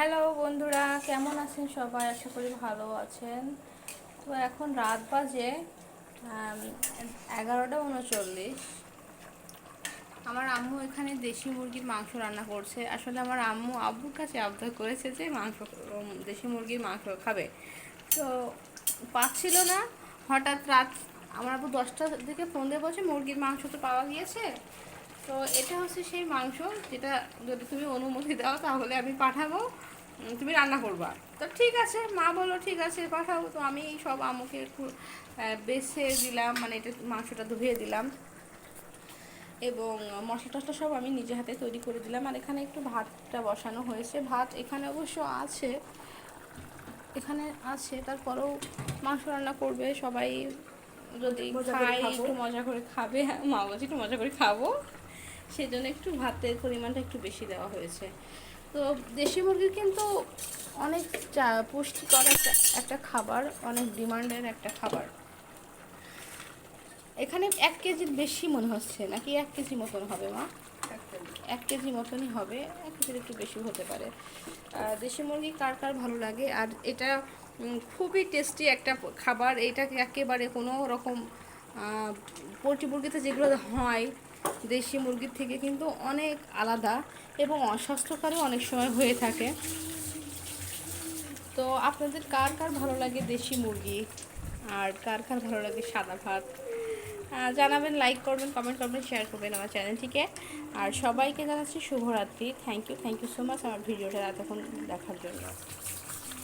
Hello বন্ধুরা, কেমন আছেন সবাই? আশা করি ভালো আছেন। তো এখন রাত বাজে 11টা 39। আমার আম্মু এখানে দেশি মুরগির মাংস রান্না করছে। আসলে আমার আম্মু আব্বুর কাছে আবদার করেছে যে দেশি মুরগির মাংস খাবে। তো পাচ্ছিল না। হঠাৎ রাত আমার আব্বু 10টার দিকে ফোন দিয়ে বলছে মুরগির মাংস তো পাওয়া গিয়েছে। তো এটা হচ্ছে সেই মাংস যেটা যদি তুমি অনুমতি দাও তাহলে আমি পাঠাবো, তুমি রান্না করবা। তো ঠিক আছে, মা বললো ঠিক আছে পাঠাবো। তো আমি সব আম্মুকে একটু বেছে দিলাম, মানে এটা মাংসটা ধুয়ে দিলাম এবং মশলা টশলা সব আমি নিজে হাতে তৈরি করে দিলাম। আর এখানে একটু ভাতটা বসানো হয়েছে। ভাত এখানে অবশ্য আছে, তারপরেও মাংস রান্না করবে সবাই, যদি খাই একটু মজা করে খাবে। মা বলছে একটু মজা করে খাবো, সেজন্য একটু ভাতের পরিমাণটা একটু বেশি দেওয়া হয়েছে। তো দেশি মুরগির কিন্তু অনেক পুষ্টিকর একটা খাবার, অনেক ডিমান্ডের একটা খাবার। এখানে 1 কেজির বেশি মনে হচ্ছে, নাকি 1 কেজি মতন হবে মা? 1 কেজি মতনই হবে, 1 কেজির একটু বেশি হতে পারে। দেশি মুরগি কার কার ভালো লাগে? আর এটা খুবই টেস্টি একটা খাবার। এইটাকে একেবারে কোনো রকম পোলট্রি মুরগিতে যেগুলো হয় দেশি মুরগির থেকে কিন্তু অনেক আলাদা এবং অস্বাস্থ্যকরও অনেক সময় হয়ে থাকে। তো আপনাদের কার কার ভালো লাগে দেশি মুরগি, আর কার কার ভালো লাগে সাদা ভাত? জানাবেন, লাইক করবেন, কমেন্ট করবেন, শেয়ার করবেন আমার চ্যানেলটিকে। আর সবাইকে জানাচ্ছি শুভরাত্রি। থ্যাংক ইউ সো মাচ আমার ভিডিওটা এতক্ষণ দেখার জন্য।